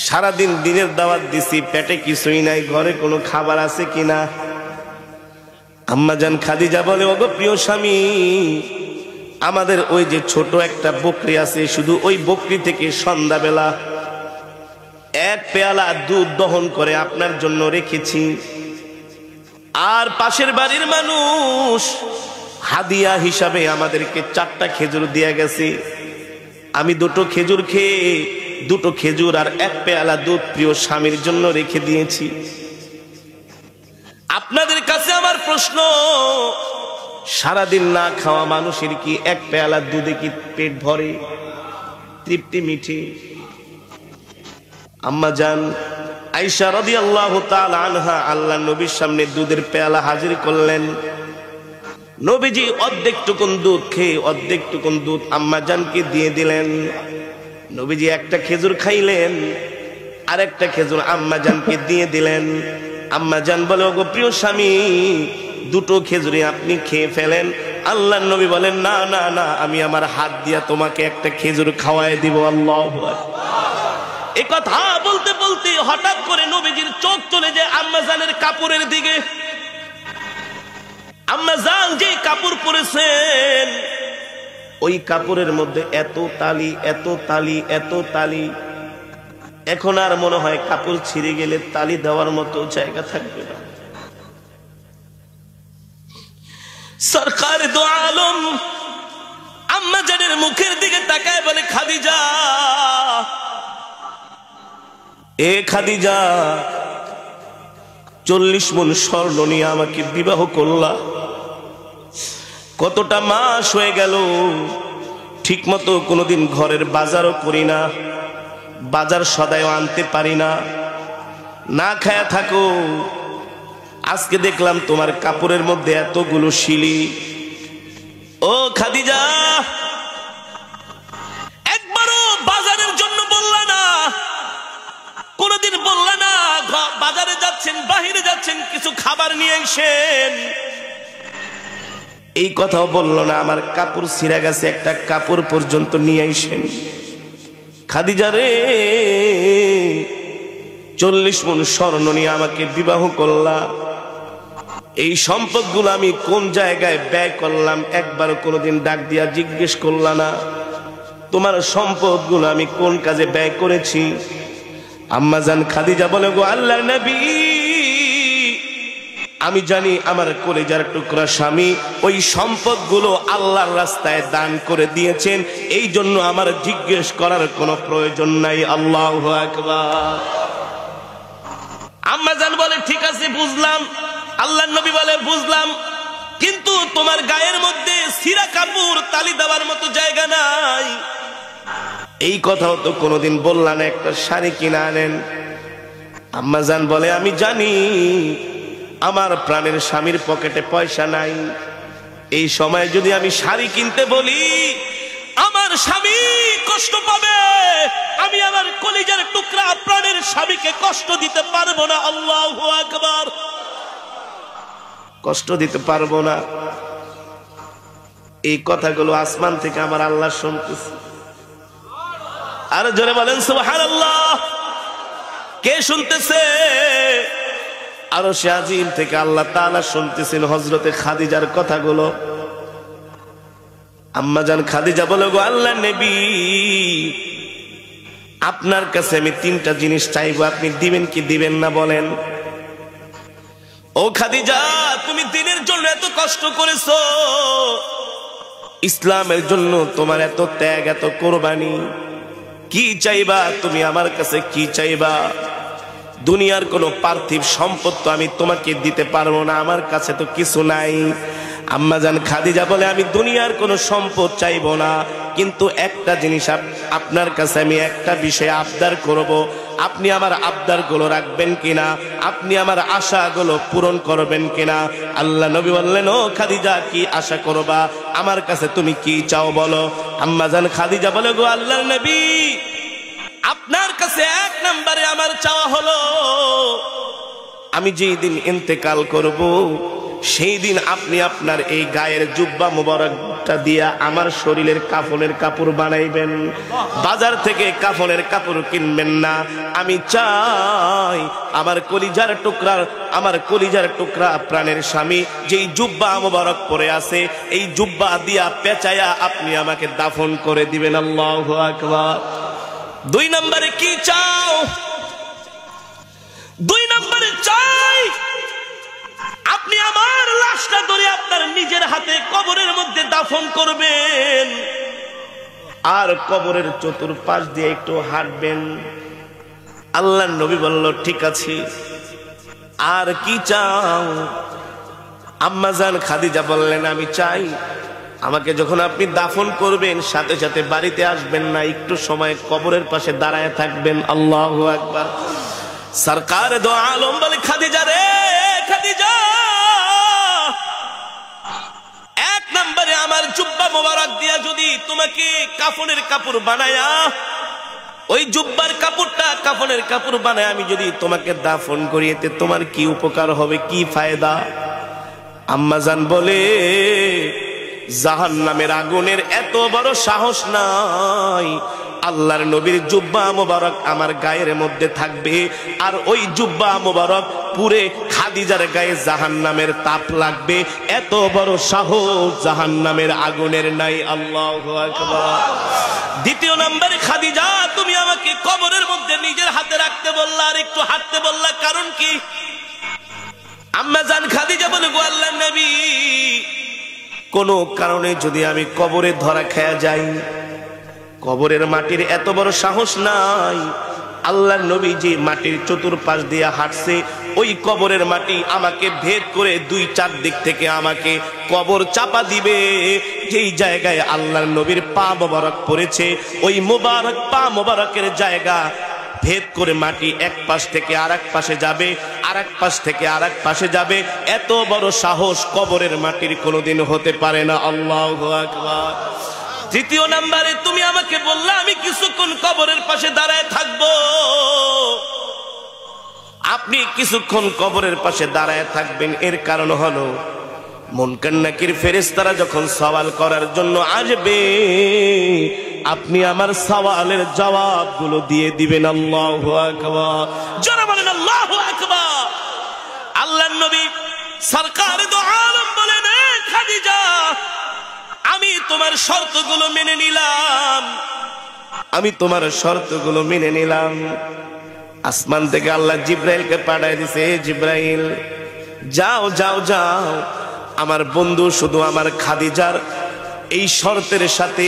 সারাদিন দিনের দাওয়াত দিছি, পেটে কিছুই নাই, ঘরে কোনো খাবার আছে কিনা। আম্মাজান খাদিজা বলে, ওগো প্রিয় স্বামী, আমাদের ওই যে ছোট একটা বকরি আছে, শুধু ওই বকরি থেকে সন্ধ্যাবেলা এক পেয়ালা দুধ দহন করে আপনার জন্য রেখেছি। আর পাশের বাড়ির মানুষ হাদিয়া হিসাবে আমাদেরকে 4টা খেজুর দিয়ে গেছে। আমি 2টো খেজুর খেয়ে 2টো খেজুর আর এক পেয়ালা দুধ প্রিয় স্বামীর জন্য রেখে দিয়েছি। আপনাদের কাছে আমার প্রশ্ন, সারাদিন না খাওয়া মানুষের কি এক পেয়ালা দুধে কি পেট ভরে, তৃপ্তি মিঠে? আম্মাজান আয়েশা রাদিয়াল্লাহু তাআলা আনহা আল্লাহর নবীর সামনে দুধের পেয়ালা হাজির করলেন। নবীজি অর্ধেকটুকুন দুধ খেয়ে অর্ধেকটুকুন দুধ আম্মাজানকে দিয়ে দিলেন। নবীজি একটা খেজুর খাইলেন, আর একটা খেজুর আম্মাজানকে দিয়ে দিলেন। আম্মাজান বলে, ওগো প্রিয় স্বামী, 2টো খেজুরি আপনি খেয়ে ফেলেন। আল্লাহর নবী বলেন, না না না, আমি আমার হাত দিয়া তোমাকে একটা খেজুর খাওয়ায় দিব। আল্লাহু আকবার। এই কথা বলতে বলতে হঠাৎ করে নবীজির চোখ চলে যায় আম্মাজানের কাপড়ের দিকে। আম্মাজান যে কাপড় পরেছেন, ওই কাপড়ের মধ্যে এত তালি, এত তালি, এত তালি, এখন আর মনে হয় কাপড় ছিঁড়ে গেলে তালি দেওয়ার মতো জায়গা থাকবে না। সরকার দো আলম আম্মাজানের মুখের দিকে তাকায় বলে, খাদিজা, এ খাদিজা, 40 মণ স্বর্ণ নিয়ে আমাকে বিবাহ করলা, কতটা মাস হয়ে গেল, ঠিক মতো কোনোদিন ঘরের বাজারও করি না, বাজার সদাইও আনতে পারি না, না খায়া থাকো। আজকে দেখলাম তোমার কাপড়ের মধ্যে এতগুলো শিলি। ও খাদিজা, একবারও বাজারের জন্য বললা না, কোনদিন বললা না বাজারে যাচ্ছেন, বাহিরে যাচ্ছেন, কিছু খাবার নিয়ে আসেন, এই কথাও বললো না। আমার কাপড় ছিঁড়া গেছে, একটা কাপড় পর্যন্ত নিয়ে আসেন। খাদিজা রে, 40 মণ স্বর্ণ নিয়ে আমাকে বিবাহ করলা, এই সম্পদগুলো আমি কোন জায়গায় ব্যয় করলাম একবারও কোনোদিন ডাক দিয়া জিজ্ঞেস করলা না। তোমার সম্পদগুলো আমি কোন কাজে ব্যয় করেছি? আম্মাজান খাদিজা বলে, গো আল্লাহর নবী, আমি জানি আমার কলিজার টুকরা স্বামী ওই সম্পদগুলো আল্লাহর রাস্তায় দান করে দিয়েছেন, এই জন্য আমার জিজ্ঞেস করার কোনো প্রয়োজন নাই। আল্লাহু আকবার। আম্মাজান বলে, ঠিক আছে বুঝলাম। আল্লাহর নবী বলে, বুঝলাম, কিন্তু তোমার গায়ের মধ্যে ছিঁড়া কাপড় তালি দেওয়ার মতো জায়গা নাই, এই কথাও তো কোনোদিন বললা না, একটা শাড়ি কিনে আনেন। আম্মাজান বলে, আমি জানি আমার প্রাণের স্বামীর পকেটে পয়সা নাই, এই সময় যদি আমি শাড়ি কিনতে বলি আমার স্বামী কষ্ট পাবে, আমি আমার কলিজার টুকরা প্রাণের স্বামীকে কষ্ট দিতে পারবো না। আল্লাহু আকবার। কষ্ট দিতে পারবো না, এই কথাগুলো আসমান থেকে আমার আল্লাহ শুনতেছে। আর জোরে বলেন সুবহানাল্লাহ। কে শুনতেছে? আরশে আজিম থেকে আল্লাহ তাআলা শুনতেছেন হযরতে খাদিজার কথাগুলো। আম্মাজান খাদিজা বলে, গো আল্লাহর নবী, আপনার কাছে আমি 3টা জিনিস চাইবো, আপনি দিবেন কি দিবেন না বলেন। ও খাদিজা, তুমি দ্বীনের জন্য এত কষ্ট করেছো, ইসলামের জন্য তোমার এত ত্যাগ, এত কোরবানি, কি চাইবা তুমি? আমার কাছে কি চাইবা? দুনিয়ার কোনো পার্থিব সম্পদ তো আমি তোমাকে দিতে পারবো না, আমার কাছে তো কিছু নাই। আম্মাজান খাদিজা বলে, আমি দুনিয়ার কোনো সম্পদ চাইবো না, কিন্তু একটা জিনিস আপনার কাছে আমি একটা বিষয়ে আবদার করব, আপনি আমার আবদারগুলো রাখবেন কিনা, আপনি আমার আশাগুলো পূরণ করবেন কিনা। আল্লাহ নবী বললেন, ও খাদিজা, কি আশা করবা? আমার কাছে তুমি কি চাও বলো। আম্মাজান খাদিজা বলে, গো আল্লাহর নবী, আপনার কাছে 1 নম্বরে আমার চাওয়া হলো, আমি যেই দিন ইন্তেকাল করব সেই দিন আপনি আপনার এই গায়ের জুব্বা মোবারকটা দিয়া আমার শরীরের কাফনের কাপড় বানাইবেন। বাজার থেকে কাফনের কাপড় কিনবেন না। আমি চাই আমার কলিজার টুকরা প্রাণের স্বামী যেই জুব্বা মোবারক পরে আছে, এই জুব্বা দিয়া পেঁচায়া আপনি আমাকে দাফন করে দিবেন। আল্লাহু আকবার। 2 নম্বরে কি চাও? 2 নম্বরে চাই আপনি আমার লাশটা ধরে আপনার নিজের হাতে কবরের মধ্যে দাফন করবেন, আর কবরের চতুর্পাশ দিয়ে একটু হাঁটবেন। আল্লাহর নবী বলল, ঠিক আছে। আর কি চাও? আম্মা জান খাদিজা বললেন, আমি চাই আমাকে যখন আপনি দাফন করবেন সাথে সাথে বাড়িতে আসবেন না, একটু সময় কবরের পাশে দাঁড়ায় থাকবেন। আল্লাহু আকবার। সরকার দো আলম বলে, খাদিজা রে খাদিজা, 1 নম্বরে আমার জুব্বা মোবারক দিয়া যদি তোমাকে কাফনের কাপড় বানায়া, ওই জুব্বার কাপড়টা কাফনের কাপড় বানায় আমি যদি তোমাকে দাফন করিয়েতে তোমার কি উপকার হবে, কি ফায়দা? আম্মা জান বলে, জাহান্নামের আগুনের এত বড় সাহস নাই। আল্লাহর নবীর জুব্বা মোবারক আমার গায়ের মধ্যে থাকবে, আর ওই জুব্বা মোবারক পুরে খাদিজার গায়ে জাহান্নামের তাপ লাগবে, এত বড় সাহস জাহান্নামের আগুনের নাই। আল্লাহু আকবার। 2 নম্বরে, খাদিজা তুমি আমাকে কবরের মধ্যে নিজের হাতে রাখতে বললা আর একটু হাঁটতে বললা, কারণ কি? আম্মা জান খাদিজা বলে, গো আল্লাহর নবী, কোন কারণে যদি আমি কবরে ধরা খেয়ে যাই, কবরের মাটির এত বড় সাহস নাই। আল্লাহর নবী যে মাটির চতুর্পাশ দিয়ে হাঁটছে, ওই কবরের মাটি আমাকে ভেদ করে 2-4 দিক থেকে আমাকে কবর চাপা দিবে। যেই জায়গায় আল্লাহর নবীর পা মোবারক পড়েছে, ওই মোবারক পা মোবারকের জায়গা ভেদ করে মাটি এক পাশ থেকে আরেক পাশে যাবে, আরেক পাশ থেকে আরেক পাশে যাবে। এত বড় সাহস কবরের মাটির কোনোদিন হতে পারে না। আল্লাহু আকবার। 3 নম্বরে, তুমি আমাকে বললা আমি কিছুক্ষণ কবরের পাশে দাঁড়ায় থাকবো। আপনি কিছুক্ষণ কবরের পাশে দাঁড়ায় থাকবেন, এর কারণ হলো মুনকার নাকির ফেরেশতারা যখন সওয়াল করার জন্য আসবে, আপনি আমার সওয়ালের জবাবগুলো দিয়ে দিবেন। আল্লাহু আকবার। যারা বলেন আল্লাহু আকবার। আল্লাহর নবী সরকার দো আলম বলেন, খাদিজা আমি তোমার শর্তগুলো মেনে নিলাম, আমি তোমার শর্তগুলো মেনে নিলাম। আসমান থেকে আল্লাহ জিব্রাইলকে পাঠিয়ে দিয়েছে, জিব্রাইল যাও যাও যাও, আমার বন্ধু শুধু আমার খাদিজার এই শর্তের সাথে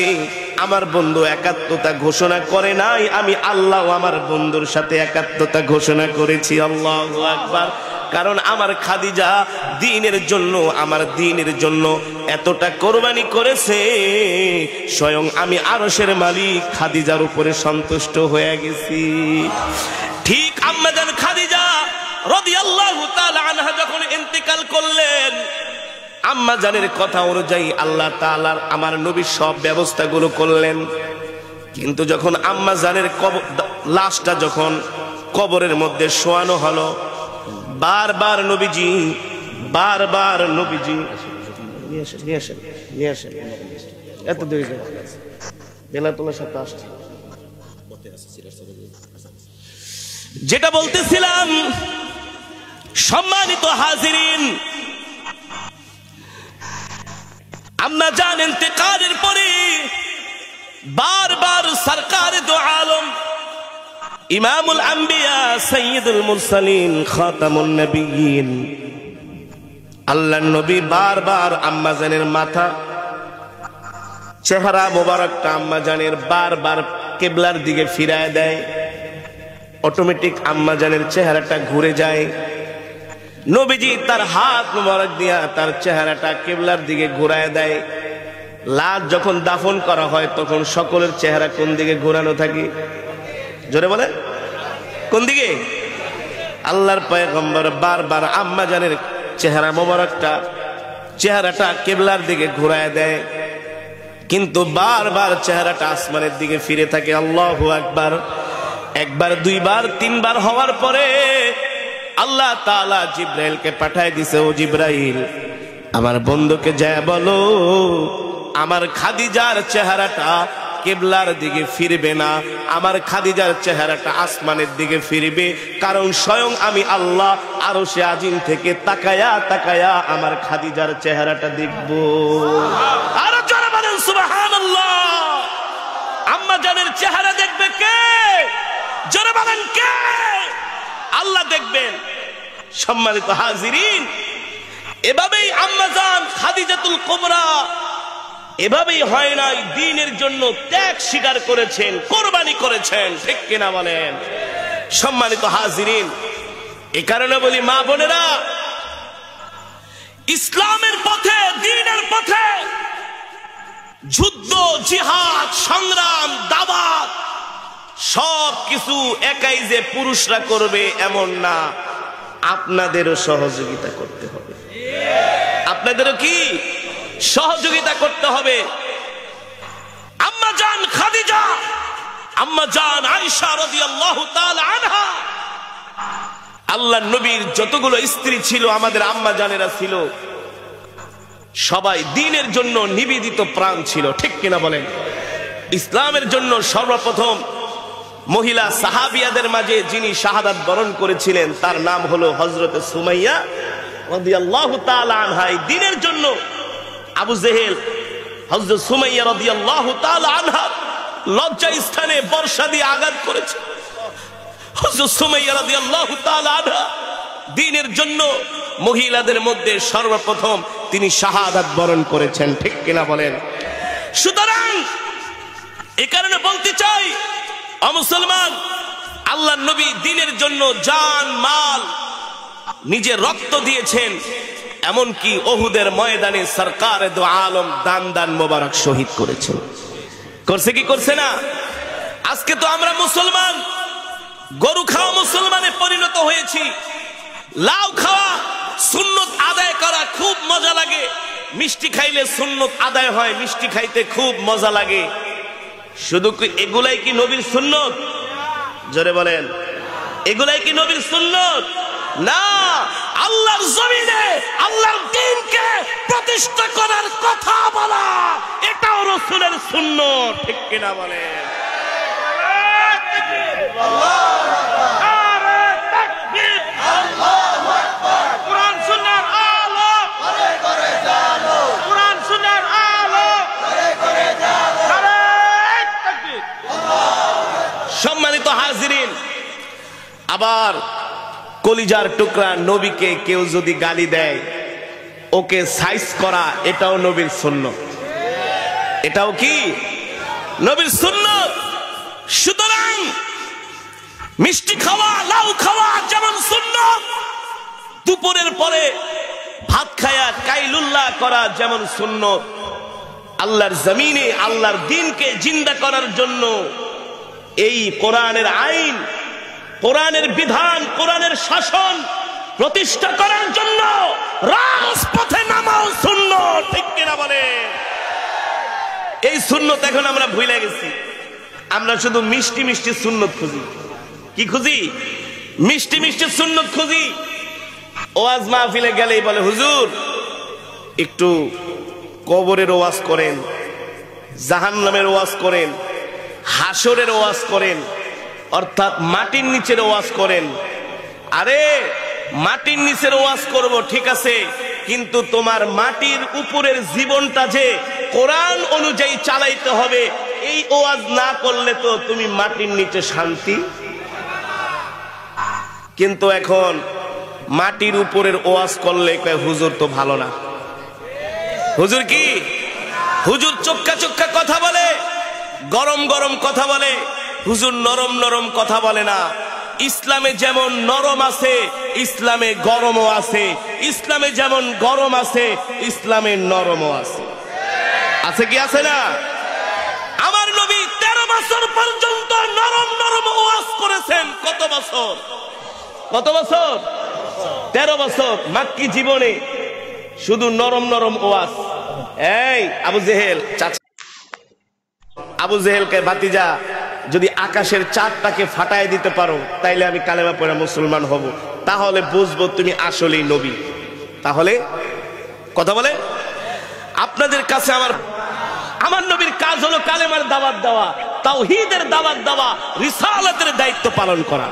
আমার বন্ধু একাত্মতা ঘোষণা করে নাই, আমি আল্লাহ আমার বন্ধুর সাথে একাত্মতা ঘোষণা করেছি। আল্লাহু আকবার। কারণ আমার খাদিজা দ্বীনের জন্য, আমার দ্বীনের জন্য এতটা কোরবানি করেছে, স্বয়ং আমি আরশের মালিক খাদিজার উপরে সন্তুষ্ট হয়ে গেছি। ঠিক আম্মা জান খাদিজা রাদিয়াল্লাহু তাআলা আনহা যখন ইন্তেকাল করলেন, আম্মা জানের কথা অনুযায়ী আল্লাহ তাআলা আমার নবী সব ব্যবস্থাগুলো করলেন। কিন্তু যখন আম্মা জানের লাশটা যখন কবরের মধ্যে শোয়ানো হলো, বারবার নবীজি নিয়ে আসেন এত দেরি বেলা তোলার সাথে আসছে। যেটা বলতেছিলাম, সম্মানিত হাজিরিন, আম্মা জান ইন্তেকালের পরে বারবার সরকার দো আলম ইমামুল আম্বিয়া সাইয়্যিদুল মুরসালিন খাতামুন নবিয়্যিন আল্লাহর নবী বারবার আম্মা জানের মাথা চেহারা মোবারকটা আম্মা জানের বারবার কিবলার দিকে ফিরায় দেয়। অটোমেটিক আম্মা জানের চেহারাটা ঘুরে যায়। নবীজি তার হাত মোবারক দিয়া তার চেহারাটা কিবলার দিকে ঘুরায় দেয়। লাশ যখন দাফন করা হয় তখন সকলের চেহারা কোন দিকে ঘোরানো থাকে? জোরে বলে, কোন দিকে? আল্লাহর পয়গম্বর বারবার আম্মা জানের চেহারাটা কিবলার দিকে ঘুরায় দেয়, কিন্তু বারবার চেহারাটা আসমানের দিকে ফিরে থাকে। আল্লাহু আকবার। 1 বার 2 বার 3 বার হওয়ার পরে আল্লাহ তাআলা জিব্রাইলকে পাঠায় দিছে, ও জিব্রাইল আমার বন্ধুকে যায় বলো আমার খাদিজার চেহারাটা কিবলার দিকে ফিরবে না, আমার খাদিজার চেহারাটা আসমানের দিকে ফিরবে, কারণ স্বয়ং আমি আল্লাহ আরশে আজিম থেকে তাকায়া তাকায়া আমার খাদিজার চেহারাটা দেখব। আর জোরে বলেন সুবহানাল্লাহ। আম্মা জানের চেহারা দেখবে কে? জোরে বলেন কে? আল্লাহ দেখবেন। সম্মানিত হাজিরিন, এভাবেই আম্মা জান খাদিজাতুল কুবরা এভাবেই হয় নাই, দ্বীনের জন্য ত্যাগ স্বীকার করেছেন, কোরবানি করেছেন, ঠিক কিনা বলেন? সম্মানিত হাজিরিন, এ কারণে বলি মা বোনেরা, ইসলামের পথে, দ্বীনের পথে যুদ্ধ, জিহাদ, সংগ্রাম, দাওয়াত সব কিছু একাই যে পুরুষরা করবে এমন না, আপনাদেরও সহযোগিতা করতে হবে। আপনাদেরও কি সহযোগিতা করতে হবে? আম্মা জান খাদিজা, আম্মা জান আয়েশা রাদিয়াল্লাহু তাআলা আনহা, আল্লাহর নবীর যতগুলো স্ত্রী ছিল, আমাদের আম্মা জানেরা ছিল, সবাই দ্বীনের জন্য নিবেদিত প্রাণ ছিল, ঠিক কিনা বলেন? ইসলামের জন্য সর্বপ্রথম মহিলা সাহাবিয়াদের মাঝে যিনি শাহাদাত বরণ করেছিলেন তার নাম হলো হযরতে সুমাইয়া রাদিয়াল্লাহু তাআলা আনহা। দ্বীনের জন্য আবু জেহেল হযরত সুমাইয়া রাদিয়াল্লাহু তাআলা আনহা লজ্জা স্থানে বর্ষা দিয়ে আঘাত করেছে। হযরত সুমাইয়া রাদিয়াল্লাহু তাআলা আনহা দ্বীনের জন্য মহিলাদের মধ্যে সর্বপ্রথম তিনি শাহাদাত বরণ করেছেন, ঠিক কিনা বলেন? সুতরাং এই কারণে বলতে চাই, মুসলমান, আল্লাহর নবী দ্বীনের জন্য জান মাল নিজে রক্ত দিয়েছেন, এমনকি ওহুদের ময়দানে সরকার দু আলম দান দান মোবারক শহীদ করেছেন। করছে কি করছে না? আজকে তো আমরা মুসলমান গরু খাওয়া মুসলমানে পরিণত হয়েছি। লাউ খাওয়া, সুন্নত আদায় করা খুব মজা লাগে। মিষ্টি খাইলে সুন্নত আদায় হয়, মিষ্টি খাইতে খুব মজা লাগে। শুধু এগুলাই কি নবীর সুন্নত? জোরে বলেন, এগুলাই কি নবীর সুন্নত? না, আল্লাহর জমিনে আল্লাহর দ্বীনকে প্রতিষ্ঠা করার কথা বলা এটাও রাসূলের সুন্নত, ঠিক কিনা বলেন? সম্মানিত হাজিরিন, আবার কলিজার টুকরা নবীকে কেউ যদি গালি দেয়, ওকে সাইজ করা এটাও নবীর সুন্নত। এটাও কি নবীর সুন্নত? সুতরাং মিষ্টি খাওয়া, লাউ খাওয়া যেমন সুন্নত, দুপুরের পরে ভাত খায়া কাইলুল্লাহ করা যেমন সুন্নত, আল্লাহর জমিনে আল্লাহর দ্বীনকে জিন্দা করার জন্য এই কোরআনের আইন, কোরআনের বিধান, কোরআনের শাসন প্রতিষ্ঠা করার জন্য রাজপথে নামাও সুন্নত, ঠিক কিনা বলে? এই সুন্নত এখন আমরা ভুলে গেছি। আমরা শুধু মিষ্টি মিষ্টি সুন্নত খুঁজি। কি খুঁজি? মিষ্টি মিষ্টি সুন্নত খুঁজি। ওয়াজ মাহফিলে গেলেই বলে, হুজুর একটু কবরের ওয়াজ করেন, জাহান্নামের ওয়াজ করেন, হাসরের ওয়াজ করেন, অর্থাৎ মাটির নিচের ওয়াজ করেন। আরে মাটির নিচের ওয়াজ করব ঠিক আছে, কিন্তু তোমার মাটির উপরের জীবনটা যে কোরআন অনুযায়ী চালাইতে হবে, এই ওয়াজ না করলে তো তুমি মাটির নিচে শান্তি। কিন্তু এখন মাটির উপরের ওয়াজ করলে কয় হুজুর তো ভালো না। হুজুর কি? হুজুর চোক্কা চোক্কা কথা বলে, গরম গরম কথা বলে। হুজুর নরম নরম কথা বলে না। ইসলামে যেমন নরম আছে, ইসলামে গরমও আছে। ইসলামে যেমন গরম আছে, ইসলামে নরমও আছে। আছে কি আছে না? আমার নবী 13 বছর পর্যন্ত নরম নরম ওয়াজ করেছেন। কত বছর? কত বছর? 13 বছর মাক্কি জীবনে শুধু নরম নরম ওয়াজ। এই আবু জেহেল, আবু জেহেলকে ভাতিজা, যদি আকাশের চাঁদটাকে ফাটায় দিতে পারো তাইলে আমি কালেমা পড়ে মুসলমান হব। তাহলে বুঝবো তুমি আসলেই নবী। তাহলে কথা বলে আপনাদের কাছে আমার নবীর কাজ হলো কালেমার দাওয়াত দেওয়া, তাওহীদের দাওয়াত দেওয়া, রিসালাতের দায়িত্ব পালন করা।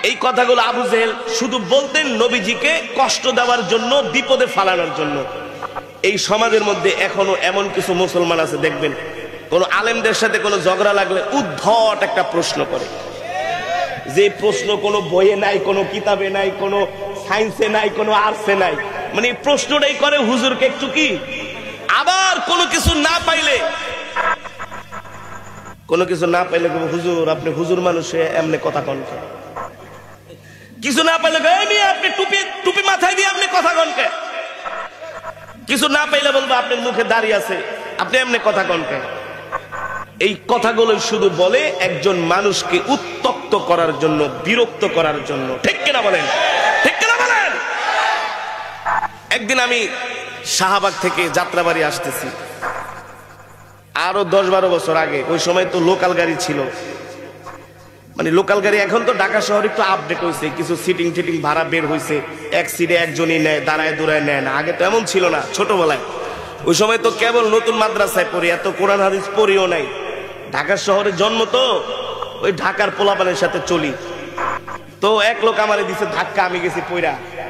এই কথাগুলো আবু জেহেল শুধু বলতেন নবীজিকে কষ্ট দেওয়ার জন্য, বিপদে ফালানোর জন্য। এই সমাজের মধ্যে এখনো এমন কিছু মুসলমান আছে, দেখবেন কোন আলেমদের সাথে কোনো ঝগড়া লাগলে উদ্ধট একটা প্রশ্ন করে, যে প্রশ্ন কোনো বইয়ে নাই, কোনো কিতাবে নাই, কোনো সায়েন্সে নাই, কোনো আর্টসে নাই, মানে প্রশ্নটাই করে হুজুরকে একটু কি। আবার কোনো কিছু না পাইলে হুজুর আপনি হুজুর মানুষে এমনি কথা কনকে, কিছু না পাইলে আপনি টুপি মাথায় দিয়ে আপনি কথা কনকে, কিছু না পাইলে বলবো আপনার মুখে দাঁড়িয়ে আছে, আপনি এমনি কথা কনকে। এই কথাগুলো শুধু বলে একজন মানুষকে উত্তক্ত করার জন্য, বিরক্ত করার জন্য। ঠিক কিনা বলেন? ঠিক কিনা বলেন? একদিন আমি শাহবাগ থেকে যাত্রাবাড়ি আসতেছি, আরো 10-12 বছর আগে। ওই সময় তো লোকাল গাড়ি ছিল, মানে লোকাল গাড়ি। এখন তো ঢাকা শহর একটু আপডেট হয়েছে, কিছু সিটিং টিটিং ভাড়া বের হয়েছে, এক সিটে একজনই নেয়, দাঁড়ায় দূরায় নেয় না। আগে তো এমন ছিল না ছোটবেলায়। ওই সময় তো কেবল নতুন মাদ্রাসায় পড়ি, এত কোরআন হাদিস পড়িও নাই। ঢাকার শহরে জন্ম তো, ওই ঢাকার পোলাপানের সাথে চলি। তো এক লোক আমারে দিছে ধাক্কা, আমি গেছি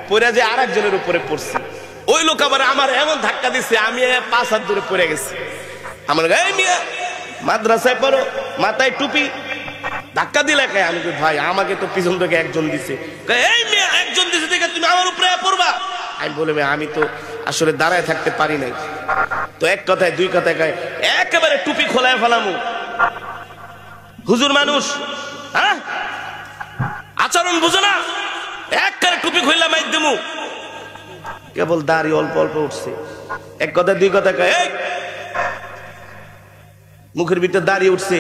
পইরা যে আর একজনের উপরে পড়ছি। ওই লোক আমার এমন ধাক্কা দিছে, আমি 5 হাত দূরে পড়ে গেছি। আমার এই মিয়া মাদ্রাসায় পড়ো, মাথায় টুপি, ধাক্কা দিলে কে? আমি ভাই আমাকে তো পিছন থেকে একজন দিছে। এই মিয়া একজন দিছে দেখে তুমি আমার উপরে পড়বা? আমি বলে আমি তো আসলে দাঁড়ায় থাকতে পারি নাই। তো এক কথায় দুই কথায় কয় একেবারে টুপি খোলায় ফেলামু। হুজুর মানুষ, হ্যাঁ আচরণ বুঝো না, একবারে টুপি খুললা মাইর দেমু। কেবল দাড়ি অল্প অল্প উঠছে, এক কথা দুই কথা কয় মুখের ভিতরে দাঁড়িয়ে উঠছে,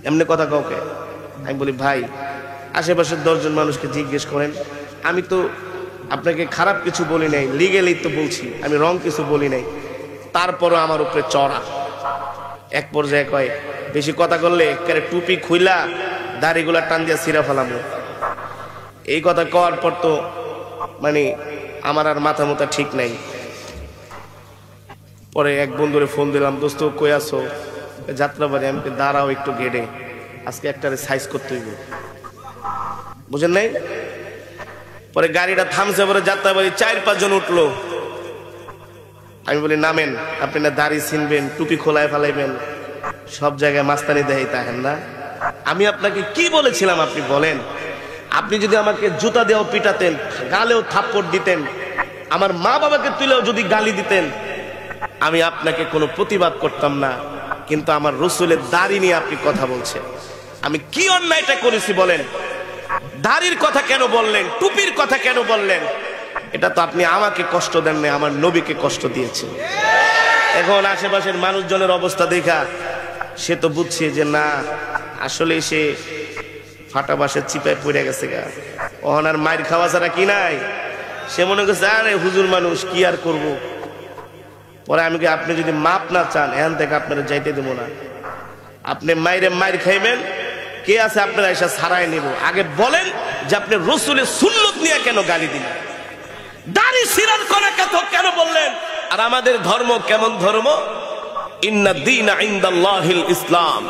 এমনি কথা কাউকে। আমি বলি ভাই আশেপাশের 10 জন মানুষকে জিজ্ঞেস করেন, আমি তো আপনাকে খারাপ কিছু বলি নাই, লিগেলি তো বলছি, আমি রং কিছু বলি নাই, তারপরও আমার উপরে চড়া। এক পর্যায়ে কয় বেশি কথা করলে একেবারে টুপি খুইলা দাড়িগুলা টান দিয়া ছিঁড়া ফেলামো। এই কথা কওয়ার পর তো মানে আমার আর মাথা মোথা ঠিক নাই। পরে এক বন্ধুরে ফোন দিলাম, দোস্ত কই আছো? যাত্রাবাড়ি। আমি দাঁড়াও একটু গেড়ে, আজকে একটারে সাইজ করতে হইব, বুঝেন নাই? পরে গাড়িটা থামছে, পরে যাত্রাবাড়ি 4-5 জন উঠলো। আমি বলি নামেন, আপনি না দাড়ি ছিনবেন, টুপি খোলায় ফেলাইবেন, সব জায়গায় মাস্তানি দেয় তাহেন না। আমি আপনাকে কি বলেছিলাম আপনি বলেন? আপনি যদি আমাকে জুতা দিয়েও পিটাতেন, গালেও থাপ্পড় দিতেন, আমার মা বাবাকে তুলেও যদি গালি দিতেন, আমি আপনাকে কোনো প্রতিবাদ করতাম না। কিন্তু আমার রসুলের দাড়ি নিয়ে আপনি কথা বলছেন, আমি কি অন্যায়টা করেছি বলেন? দাড়ির কথা কেন বললেন? টুপির কথা কেন বললেন? এটা তো আপনি আমাকে কষ্ট দেন না, আমার নবীকে কষ্ট দিয়েছেন। এখন আশেপাশের মানুষজনের অবস্থা দেখা সে তো বুঝছে যে না, আসলে সে ফাটা বাসের চিপায় পড়ে গেছে গা, ওনার মায়ের খাওয়া ছাড়া কি নাই। সে মনে করছে আরে হুজুর মানুষ কি আর করব। পরে আমি কি, আপনি যদি মাপ না চান এখান থেকে আপনারা যাইতে দেবো না। আপনি মায়ের খাইবেন, কে আছে আপনারা এসে ছাড়াই নিব। আগে বলেন যে আপনি রসুলের সুন্নত নিয়ে কেন গালি দিলেন, দাড়ি ছিঁড়ার কথা কেন বললেন? আর আমাদের ধর্ম কেমন ধর্ম? ইন্না দীনা ইনদাল্লাহিল ইসলাম,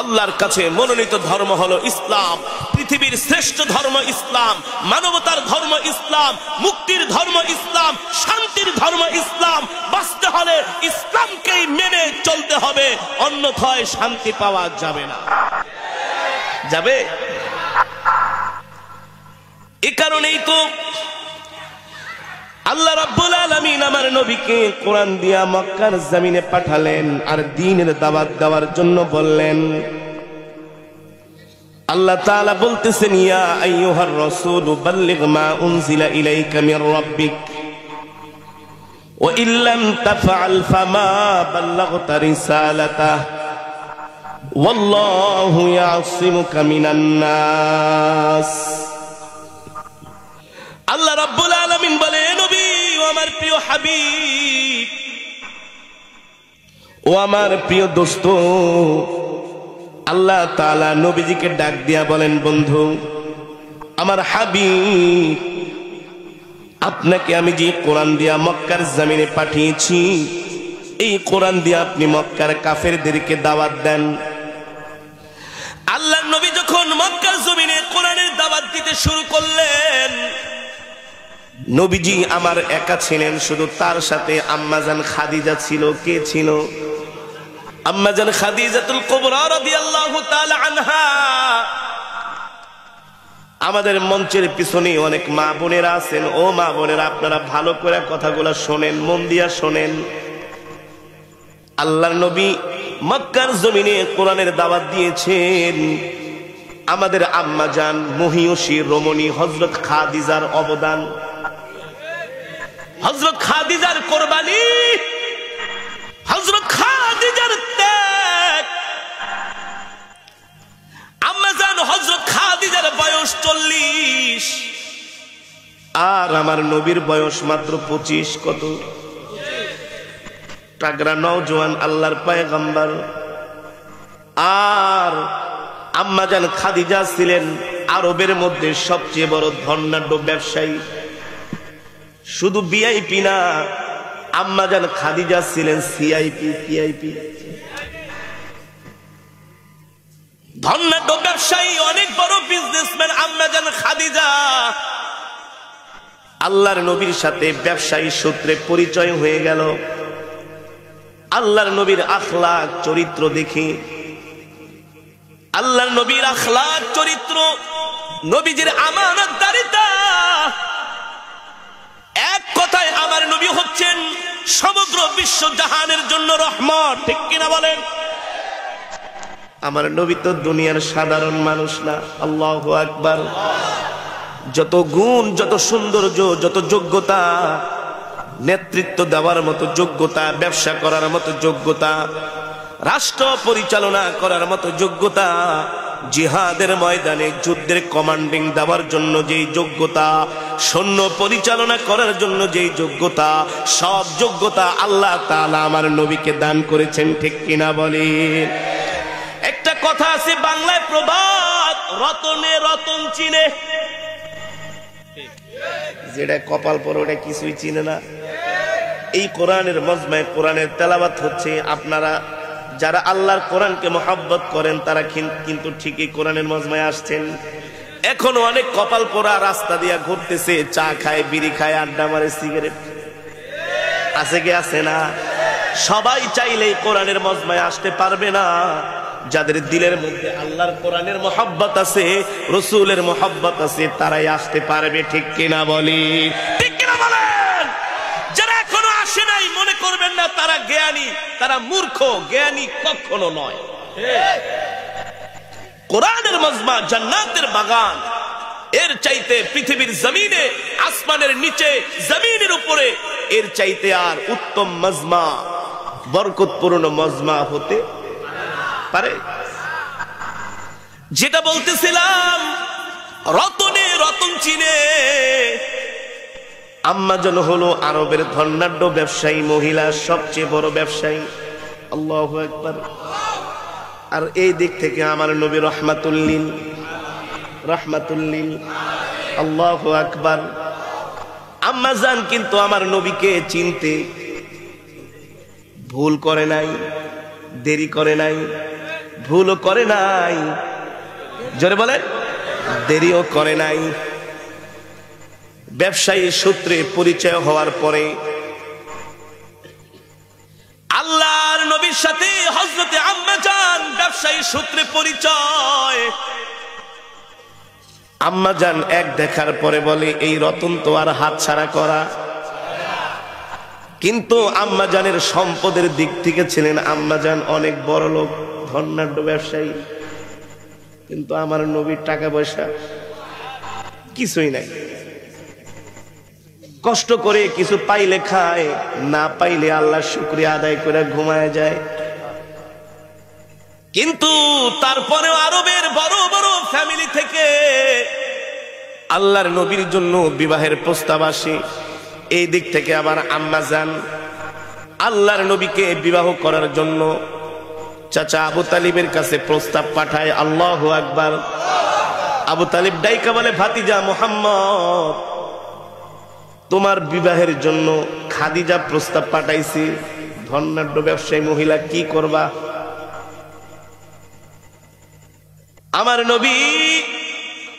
আল্লাহর কাছে মনোনীত ধর্ম হলো ইসলাম। পৃথিবীর শ্রেষ্ঠ ধর্ম ইসলাম, মানবতার ধর্ম ইসলাম, মুক্তির ধর্ম ইসলাম, শান্তির ধর্ম ইসলাম। বাঁচতে হলে ইসলামকেই মেনে চলতে হবে, অন্যথায় শান্তি পাওয়া যাবে না। যাবে? এ কারণেই তো আল্লাহ রাব্বুল আলামিন আমার নবীকে কোরআন দিয়া মক্কার জমিনে পাঠালেন আর দ্বীনের দাওয়াত দেওয়ার জন্য বললেন। আল্লাহ তাআলা বলতেছেন, ইয়া আইয়ুহার রাসূল বাল্লিগ মা উনজিলা ইলাইকা মির রাব্বিক ওয়া ইল্লাম তাফআল ফামা বাল্লাগতা রিসালাতাহু ওয়াল্লাহু ইয়াসিমুকা মিনান নাস। আল্লাহ রাব্বুল আলামিন বলে, নবী ও আমার প্রিয় হাবিব, ও আমার প্রিয় দোস্ত, আল্লাহ তাআলা নবীজিকে ডাক দিয়া বলেন, বন্ধু আমার হাবিব, আপনাকে আমি যে কোরআন দিয়া মক্কার জমিনে পাঠিয়েছি, এই কোরআন দিয়ে আপনি মক্কার কাফেরদেরকে দাওয়াত দেন। আল্লাহর নবী যখন মক্কার জমিনে কোরআনের দাওয়াত দিতে শুরু করলেন, নবীজি আমার একা ছিলেন, শুধু তার সাথে আম্মাজান খাদিজা ছিল। কে ছিল? আম্মাজান খাদিজাতুল কুবরা রাদিয়াল্লাহু তাআলা আনহা। আমাদের মঞ্চের পিছনে অনেক মা বোনেরা আছেন। ও মা বোনেরা, আপনারা ভালো করে কথাগুলো শোনেন, মন দিয়া শোনেন। আল্লাহর নবী মক্কার জমিনে কোরআনের দাওয়াত দিয়েছেন। আমাদের আম্মাজান মহিয়সী রমণী হযরত খাদিজার অবদান, হযরত খাদিজার কোরবানি, হযরত খাদিজার ত্যাগ। আম্মাজান হযরত খাদিজার বয়স 40 আর আমার নবীর বয়স মাত্র 25। কত? তাগড়া নওজোয়ান আল্লাহর পয়গম্বর। আর আম্মাজান খাদিজা ছিলেন আরবের মধ্যে সবচেয়ে বড় ধনাঢ্য ব্যবসায়ী। শুধু ভিআইপি না, আম্মাজান খাদিজা ছিলেন সিআইপি, ভিআইপি, ধনাঢ্য ব্যবসায়ী, অনেক বড় বিজনেসম্যান আম্মাজান খাদিজা। আল্লাহর নবীর সাথে ব্যবসায়ী সূত্রে পরিচয় হয়ে গেল। আল্লাহর নবীর আখলাক চরিত্র দেখি, আল্লাহর নবীর আখলাক চরিত্র, নবীজির আমানতদারিতা। এক কথায় আমার নবী হচ্ছেন সমগ্র বিশ্ব জাহানের জন্য রহমত। ঠিক কিনা বলেন? আমার নবী তো দুনিয়ার সাধারণ মানুষ না। আল্লাহু আকবার। যত গুণ, যত সৌন্দর্য, যত যোগ্যতা, নেতৃত্ব দেওয়ার মতো যোগ্যতা, ব্যবসা করার মতো যোগ্যতা, রাষ্ট্র পরিচালনা করার মতো যোগ্যতা, জিহাদের ময়দানে যুদ্ধের কমান্ডিং দেওয়ার জন্য যেই যোগ্যতা, সৈন্য পরিচালনা করার জন্য যেই যোগ্যতা, সব যোগ্যতা আল্লাহ তাআলা আমার নবীকে দান করেছেন। ঠিক কিনা বলেন? একটা কথা আছে বাংলায় প্রবাদ, রতনে রতন চিনে। যেটা কপাল পরে ওটা কিছুই চিনে না। এই কোরআনের মজমায় কোরআনের তেলাওয়াত হচ্ছে। আপনারা যারা আল্লাহর কোরআনকে মহব্বত করেন তারা কিন্তু ঠিকই কোরআনের মজমায় আসছেন। এখনো অনেক কপাল পোড়া রাস্তা দিয়া ঘুরতেছে, চা খায়, বিড়ি খায়, আড্ডা মারে, সিগারেট। আছে কি? আছে না? সবাই চাইলেই কোরআনের মজমায় আসতে পারবে না। যাদের দিলের মধ্যে আল্লাহর কোরআনের মহব্বত আছে, রাসূলের মহব্বত আছে, তারাই আসতে পারবে। ঠিক কিনা বলি? ঠিক কিনা বলেন? যারা এখনো আসে নাই মনে করবেন না তারা জ্ঞানী, তারা মূর্খ। জ্ঞানী কখনো নয়। কোরআনের মজমা জান্নাতের বাগান, এর চাইতে পৃথিবীর জমিনে, আসমানের নিচে, জমিনের উপরে এর চাইতে আর উত্তম মজমা, বরকতপূর্ণ মজমা হতে পারে। যেটা বলতেছিলাম, রতনে রতন চিনে। আম্মাজান হলো আরবের ধনাঢ্য ব্যবসায়ী মহিলা, সবচেয়ে বড় ব্যবসায়ী। আল্লাহু আকবার। আর এই দিক থেকে আমার নবী রহমাতুল্লিল, রহমাতুল্লিল। আল্লাহু আকবার। আম্মাজান কিন্তু আমার নবীকে চিনতে ভুল করে নাই, দেরি করে নাই, ভুলও করে নাই। জোরে বলেন, দেরিও করে নাই। ব্যবসায়ী সূত্রে পরিচয় হওয়ার পরে আল্লাহর নবীর সাথে হযরতে আম্মাজান ব্যবসায়ী সূত্রে পরিচয়। আম্মাজান এক দেখার পরে বলে, এই রতন তো আর হাতছাড়া করা। কিন্তু আম্মাজানের সম্পদের দিক থেকে ছিলেন আম্মাজান অনেক বড় লোক, ধনাঢ্য ব্যবসায়ী। কিন্তু আমার নবীর টাকা পয়সা কিছুই নাই। কষ্ট করে কিছু পাইলে খায়, না পাইলে আল্লাহর শুকরিয়া আদায় করে ঘুমায় যায়। কিন্তু তারপরেও আরবের বড় বড় ফ্যামিলি থেকে আল্লাহর নবীর জন্য বিবাহের প্রস্তাব আসে। এই দিক থেকে আবার আম্মাজান আল্লাহর নবীকে বিবাহ করার জন্য চাচা আবু তালিবের কাছে প্রস্তাব পাঠায়। আল্লাহু আকবার। আবু তালিব ডাইকা বলে, ভাতিজা মুহাম্মদ, তোমার বিবাহের জন্য খাদিজা প্রস্তাব পাঠাইছি। ধনাঢ্য ব্যবসায়ী মহিলা, কি করবা? আমার নবী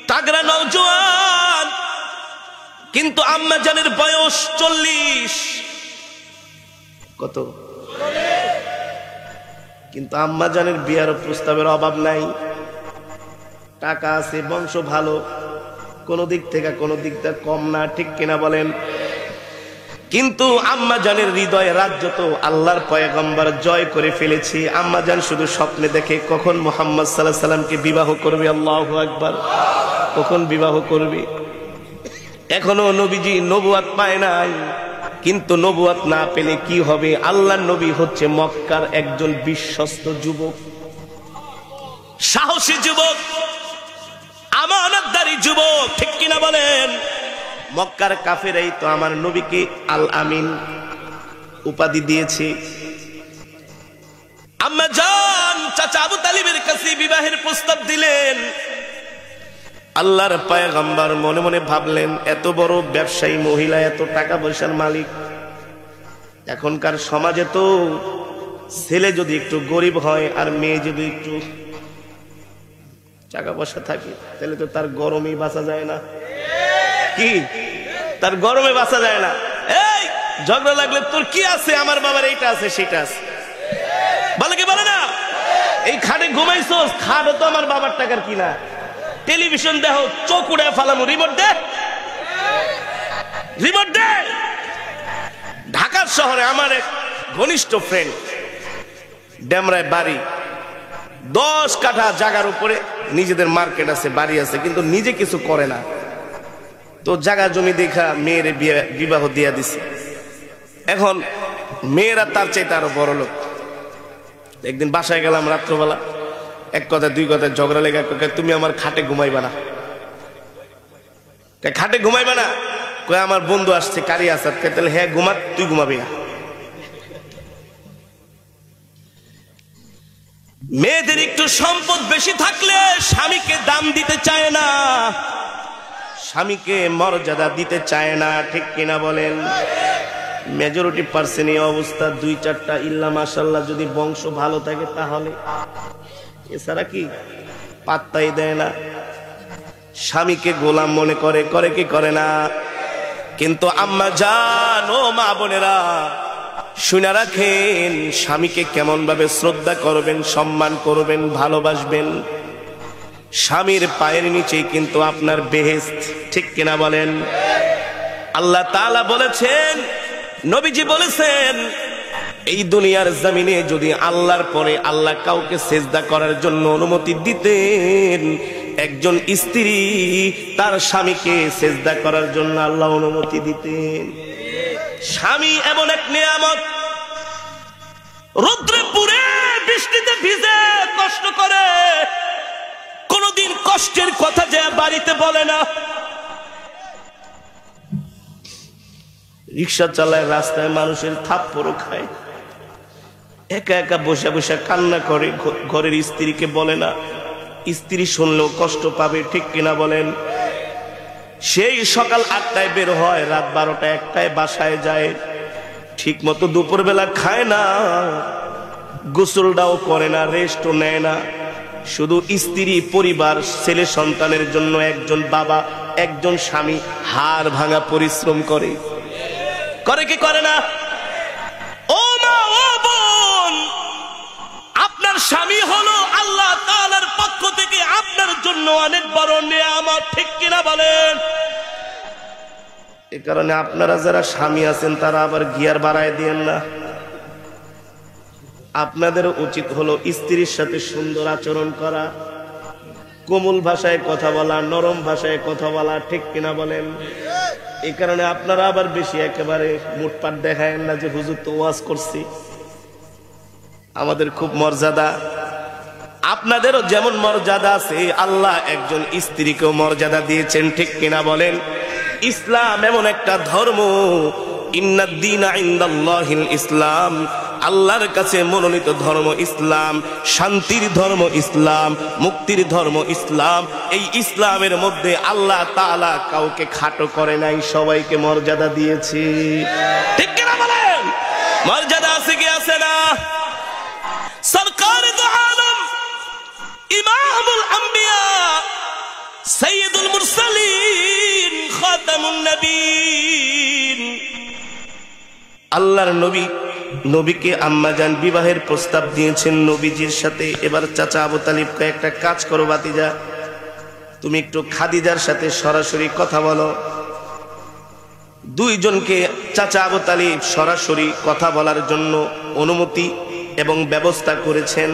তাগড়া নওজোয়ান, কিন্তু আম্মা জানের বয়স 40। কত? কিন্তু আম্মা জানের বিয়ার প্রস্তাবের অভাব নাই, টাকা আছে, বংশ ভালো, কোন দিক থেকে কম না, ঠিক কিনা বলেন? কিন্তু আম্মা জানের হৃদয়ে রাজ্য তো আল্লাহর পয়গম্বর জয় করে ফেলেছি। আম্মা জান শুধু স্বপ্নে দেখে কখন মুহাম্মদ সাল্লাল্লাহু আলাইহি সাল্লামকে বিবাহ করবে। আল্লাহু আকবার, কখন বিবাহ করবে। এখনো নবীজি নবুয়ত পায় নাই, কিন্তু নবুয়ত না পেলে কি হবে? আল্লাহর নবী হচ্ছে মক্কার একজন বিশ্বস্ত যুবক, সাহসী যুবক, আমানতদারি যুবক, ঠিক কিনা বলেন? মক্কার কাফেরাই তো আমার নবীকে আল আমিন উপাধি দিয়েছে। আম্মা জান চাচা আবু তালিবের কাছে বিবাহের প্রস্তাব দিলেন। আল্লাহর পয়গম্বর মনে মনে ভাবলেন, এত বড় ব্যবসায়ী মহিলা, এত টাকা পয়সার মালিক, এখনকার সমাজে তো ছেলে যদি একটু গরিব হয় আর মেয়ে যদি একটু টাকা পয়সা থাকে, তাহলে তো তার গরমেই বাঁচা যায় না। কি? তার গরমে বাঁচা যায় না। এই ঝগড়া লাগলে তোর কি আছে? আমার বাবার এইটা আছে, সেটা আছে, বলে কি বলে না? এই খাটে ঘুমাইছোস, খাটও তো আমার বাবার টাকার কিনা। টেলিভিশন দেখো, চোখ উড়ে ফালামু, রিমোট দে, রিমোট দে। ঢাকার শহরে আমার এক ঘনিষ্ঠ ফ্রেন্ড, ডেমরায় বাড়ি, 10 কাঠা জায়গার উপরে নিজেদের মার্কেট আছে, বাড়ি আছে, কিন্তু নিজে কিছু করে না। তো জায়গা জমি দেখা মেয়ের বিবাহ দিয়া দিছে। এখন মেয়েরা তার চাইতে আরো বড় লোক। একদিন বাসায় গেলাম রাত্রবেলা, এক কথা দুই কথা ঝগড়া লেগে, তুমি আমার খাটে ঘুমাইবা না। খাটে ঘুমাইবা না? কয় আমার বন্ধু আসছে কারি আসাদ। তাহলে হ্যাঁ ঘুমা, তুই ঘুমাবি না। মেয়েদের একটু সম্পদ বেশি থাকলে স্বামীকে দাম দিতে চায় না, স্বামীকে মর্যাদা দিতে চায় না, ঠিক কিনা বলেন? মেজরিটি পার্সেন্ট এই অবস্থা। 2-4টা ইল্লা মাশাআল্লাহ যদি বংশ ভালো থাকে তাহলে, এছাড়া কি পাত্তাই দেয় না। স্বামীকে গোলাম মনে করে, করে কি করে না? কিন্তু আম্মা জান, ও মা বোনেরা, শুনে রাখেন, স্বামীকে কেমন ভাবে শ্রদ্ধা করবেন, সম্মান করবেন, ভালোবাসবেন। স্বামীর পায়ের নিচেই কিন্তু আপনার বেহেশত, ঠিক কিনা বলেন? আল্লাহ তাআলা বলেছেন, নবীজি বলেছেন, এই দুনিয়ার জমিনে যদি আল্লাহর পরে আল্লাহ কাউকে সেজদা করার জন্য অনুমতি দিতেন, একজন স্ত্রী তার স্বামীকে সেজদা করার জন্য আল্লাহ অনুমতি দিতেন। স্বামী এমন এক নিয়ামত, রৌদ্রে পুড়ে বৃষ্টিতে ভিজে কষ্ট করে, কোনদিন কষ্টের কথা যে বাড়িতে বলে না। রিক্সা চালায়, রাস্তায় মানুষের থাপ্পড়ও খায়, একা একা বসে বসে কান্না করে, ঘরের স্ত্রীকে বলে না। স্ত্রী শুনলেও কষ্ট পাবে, ঠিক কিনা বলেন? সেই সকাল 8টায় বের হয়, রাত 12টা 1টায় বাসায় যায়, ঠিক মতো দুপুরবেলা খায় না, গোসলটাও করে না, রেস্টও নেয় না। শুধু স্ত্রী, পরিবার, ছেলে সন্তানের জন্য একজন বাবা, একজন স্বামী হাড় ভাঙা পরিশ্রম করে, করে কি করে না? ও মা, ও বোন, আপনার স্বামী হলো আল্লাহ তাআলার পক্ষ থেকে আপনার জন্য অনেক বড় নিয়ামত, ঠিক কিনা বলেন? এ কারণে আপনারা যারা স্বামী আছেন তারা আবার গিয়ার বাড়ায় দিয়েন না। আপনাদের উচিত হলো স্ত্রীর সাথে সুন্দর আচরণ করা, কোমল ভাষায় কথা বলা, নরম ভাষায় কথা বলা, ঠিক কিনা বলেন? এই কারণে আপনারা আবার বেশি একেবারে মুটপাট দেখায়েন না যে হুজুর তো ওয়াজ করছি। আমাদের খুব মর্যাদা, আপনাদেরও যেমন মর্যাদা আছে, আল্লাহ একজন স্ত্রীকেও মর্যাদা দিয়েছেন, ঠিক কিনা বলেন? ইসলাম এমন একটা ধর্ম, ইন্নাদ দীনা ইনদাল্লাহিল ইসলাম, আল্লাহর কাছে মনোনীত ধর্ম ইসলাম, শান্তির ধর্ম ইসলাম, মুক্তির ধর্ম ইসলাম। এই ইসলামের মধ্যে আল্লাহ তাআলা কাউকে খাটো করে নাই, সবাইকে মর্যাদা দিয়েছে। ঠিক কিনা বলেন? মর্যাদা আছে কি আছে না? সরকার দু আলম, ইমামুল আম্বিয়া, সাইয়্যিদুল মুরসালিন, খাতামুন নবীন, আল্লাহর নবীকে আম্মাজান বিবাহের প্রস্তাব দিয়েছেন নবীজির সাথে। এবার চাচা আবু তালিবকে একটা কাজ করো ভাতিজা, তুমি একটু খাদিজার সাথে সরাসরি কথা বলো। দুইজনকে চাচা আবু তালিব সরাসরি কথা বলার জন্য অনুমতি এবং ব্যবস্থা করেছেন।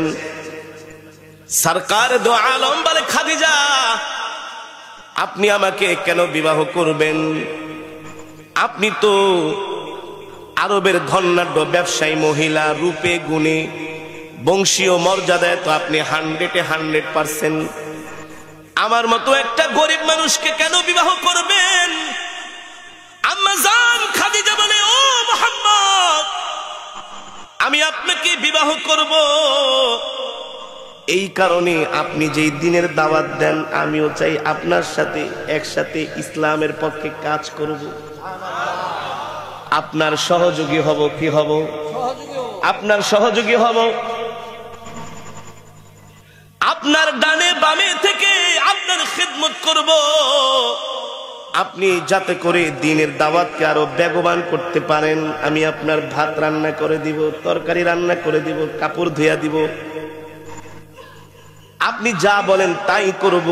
সরকার দু আলম বলে, খাদিজা আপনি আমাকে কেন বিবাহ করবেন? আপনি তো আরবের ধনাঢ্য ব্যবসায়ী মহিলা, রূপে গুণে বংশীয় মর্যাদায় তো আপনি 100% আমার মতো একটা গরিব মানুষকে কেন বিবাহ করবেন? আম্মা জান খাদিজা বলে, ও মুহাম্মদ, আমি আপনাকে বিবাহ করব এই কারণে আপনি যেই দিনের দাওয়াত দেন আমিও চাই আপনার সাথে একসাথে ইসলামের পক্ষে কাজ করব। আপনার সহযোগী হব। কি হব? আপনার সহযোগী হব। আপনার ডানে বামে থেকে আপনার খিদমত করব, আপনি যাতে করে দ্বীনের দাওয়াতকে আরো বেগবান করতে পারেন। আমি আপনার ভাত রান্না করে দিব, তরকারি রান্না করে দিব, কাপড় ধুইয়া দিব, আপনি যা বলেন তাই করব।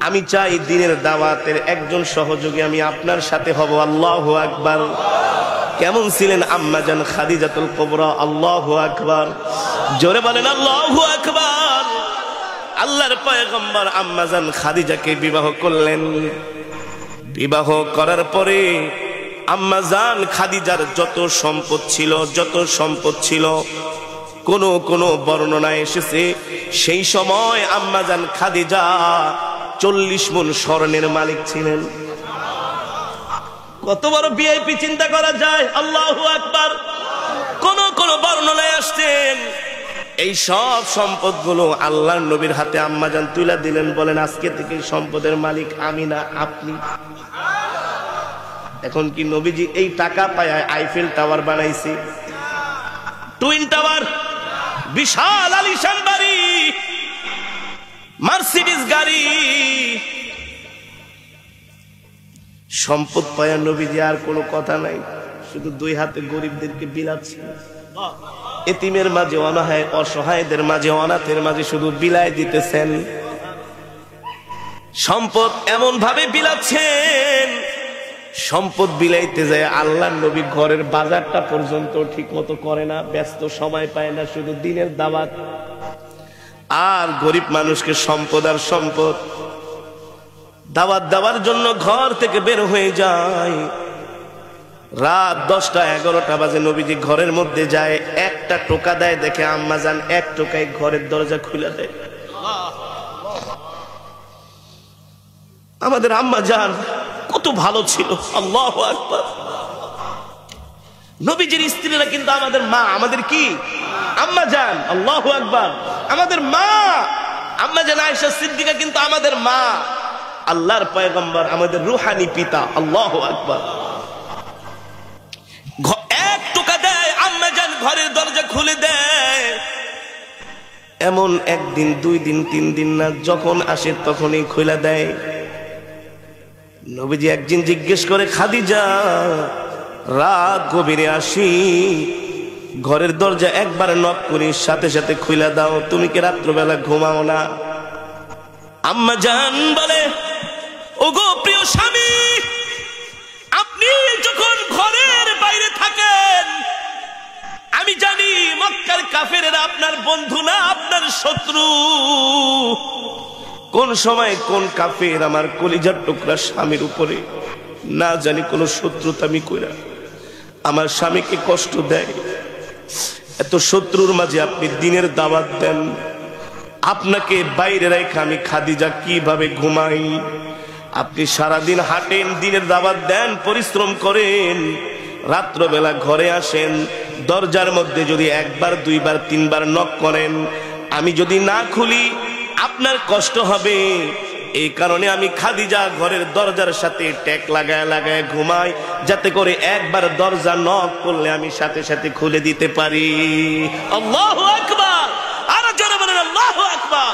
আমি চাই দ্বীনের দাওয়াতের একজন সহযোগী আমি আপনার সাথে হব। আল্লাহু আকবার। কেমন ছিলেন আম্মাজান খাদিজাতুল কুবরা? আল্লাহু আকবার। জোরে বলেন আল্লাহু আকবার। আল্লাহর পয়গম্বর আম্মাজান খাদিজাকে বিবাহ করলেন। বিবাহ করার পরে আম্মাজান খাদিজার যত সম্পদ ছিল কোন বর্ণনায় এসেছে সেই সময় আম্মাজান খাদিজা 40 মণ স্বর্ণের মালিক ছিলেন। কত বড় ভিআইপি চিন্তা করা যায়। আল্লাহু আকবার। কোন বর্ণনায় আসছেন এই সব সম্পদগুলো আল্লাহর নবীর হাতে আম্মাজান তুলে দিলেন, বলেন আজকে থেকে সম্পদের মালিক আমি না আপনি। এখন কি নবীজি এই টাকা পায় আইফেল টাওয়ার বানাইছে, টুইন টাওয়ার, বিশাল আলিশান বাড়ি, মার্সিডিজ গাড়ি, সম্পদ পায়া নবীজি আর কোনো কথা নাই, শুধু দুই হাতে গরিবদেরকে বিলাচ্ছে। এতিমের মাঝে অসহায়দের মাঝে অনাথের মাঝে শুধু বিলায় দিতেছেন। সম্পদ এমন ভাবে বিলাচ্ছেন, সম্পদ বিলাইতে যায় আল্লাহর নবী ঘরের বাজারটা পর্যন্ত ঠিক মতো করে না, ব্যস্ত সময় পায় না, শুধু দিনের দাওয়াত। আর গরিব মানুষকে সম্পদ আর সম্পদ দাওয়াত দেওয়ার জন্য ঘর থেকে বের হয়ে যায়। রাত 10টা 11টা বাজে নবীজি ঘরের মধ্যে যায়, একটা টোকা দেয়, দেখে আম্মাজান এক টোকায় ঘরের দরজা খুলে দেয়। আমাদের আম্মাজান কত ভালো ছিল। আল্লাহু আকবার। নবীজির স্ত্রীরা কিন্তু আমাদের মা, আমাদের কি আম্মাজান। আল্লাহু আকবার। আমাদের মা আম্মাজান আয়েশা সিদ্দিকা কিন্তু আমাদের মা। আল্লাহর পয়গম্বর আমাদের রূহানি পিতা। আল্লাহু আকবার। এক টোকা দেয়, আম্মাজান ঘরের দরজা খুলে দেয়। এমন একদিন, 2 দিন, 3 দিন না, যখন আসে তখনই খুলে দেয়। নবীজি একদিন জিজ্ঞেস করে, খাদিজা রাত গভীরে আসি, ঘরের দরজা একবার নক করি, সাথে সাথে খুলে দাও, তুমি কি রাত্রবেলা ঘুমাও না? আম্মাজান বলে, ওগো প্রিয় স্বামী, আপনি যখন ঘরের বাইরে থাকেন আমি জানি মক্কার কাফেরেরা আপনার বন্ধু না, আপনার শত্রু। কোন সময় কোন কাফের আমার কলিজার টুকরা স্বামীর উপরে না জানি কোন শত্রুতা আমি কইরা আমার স্বামীকে কষ্ট দেয়। এত শত্রুর মাঝে আপনি দিনের দাওয়াত দেন, আপনাকে বাইরে রেখে আমি খাদিজা কিভাবে ঘুমাই? আপনি সারাদিন হাঁটেন, দিনের দাওয়াত দেন, পরিশ্রম করেন, রাত্রবেলা ঘরে আসেন, দরজার মধ্যে যদি একবার দুইবার তিনবার নক করেন, আমি যদি না খুলি আপনার কষ্ট হবে। এই কারণে আমি খাদিজা ঘরের দরজার সাথে ট্যাক লাগায় লাগায় ঘুমাই, যাতে করে একবার দরজা নক করলে আমি সাথে সাথে খুলে দিতে পারি। আল্লাহু আকবার, আর জোরে বলেন আল্লাহু আকবার।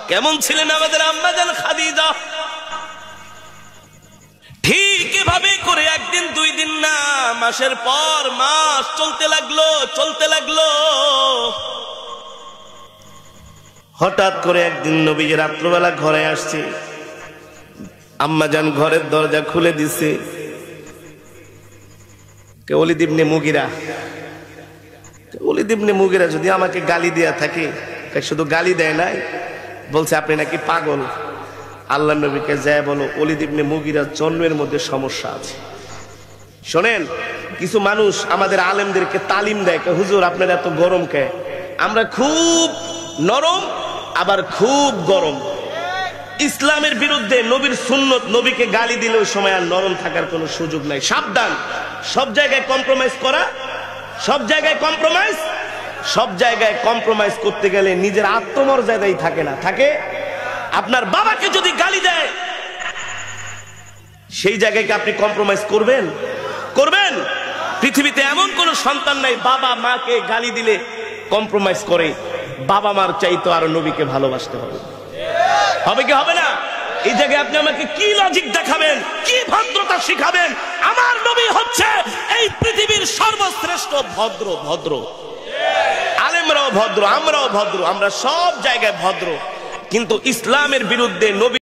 কেমন ছিলেন আমাদের আম্মাজান খাদিজা? ঠিক এভাবে করে একদিন দুই দিন না, মাসের পর মাস চলতে লাগলো। হঠাৎ করে একদিন নবীজি রাত্রবেলা ঘরে আসছে, আম্মাজান ঘরের দরজা খুলে দিছে। ওলীদ ইবনে মুগিরা যদি আমাকে গালি দেয়া থাকে, শুধু গালি দেয় নাই, বলছে আপনি নাকি পাগল। আল্লাহ নবীকে যায় বলো ওলীদ ইবনে মুগিরার জন্মের মধ্যে সমস্যা আছে। শোনেন, কিছু মানুষ আমাদের আলেমদেরকে তালিম দেয়, হুজুর আপনার এত গরম কে? আমরা খুব নরম আবার খুব গরম। ইসলামের বিরুদ্ধে, নবীর সুন্নত, নবীকে গালি দিলে ওই সময় আর নরম থাকার কোনো সুযোগ নাই। সাবধান, সব জায়গায় কম্প্রোমাইজ করা, সব জায়গায় কম্প্রোমাইজ করতে গেলে নিজের আত্মমর্যাদাই থাকে না। থাকে আপনার বাবাকে যদি গালি দেয়, সেই জায়গায় কি আপনি কম্প্রোমাইজ করবেন? পৃথিবীতে এমন কোন সন্তান নাই বাবা মাকে গালি দিলে কম্প্রোমাইজ করে। বাবা মার চাইতো আরো নবীকে ভালোবাসতে হবে কি হবে না? এই জায়গায় আপনি আমাকে কি লজিক দেখাবেন, কি ভদ্রতা শিখাবেন? আমার নবী হচ্ছে এই পৃথিবীর সর্বশ্রেষ্ঠ ভদ্র। আলেমরাও ভদ্র, আমরাও ভদ্র, আমরা সব জায়গায় ভদ্র। কিন্তু ইসলামের বিরুদ্ধে নবী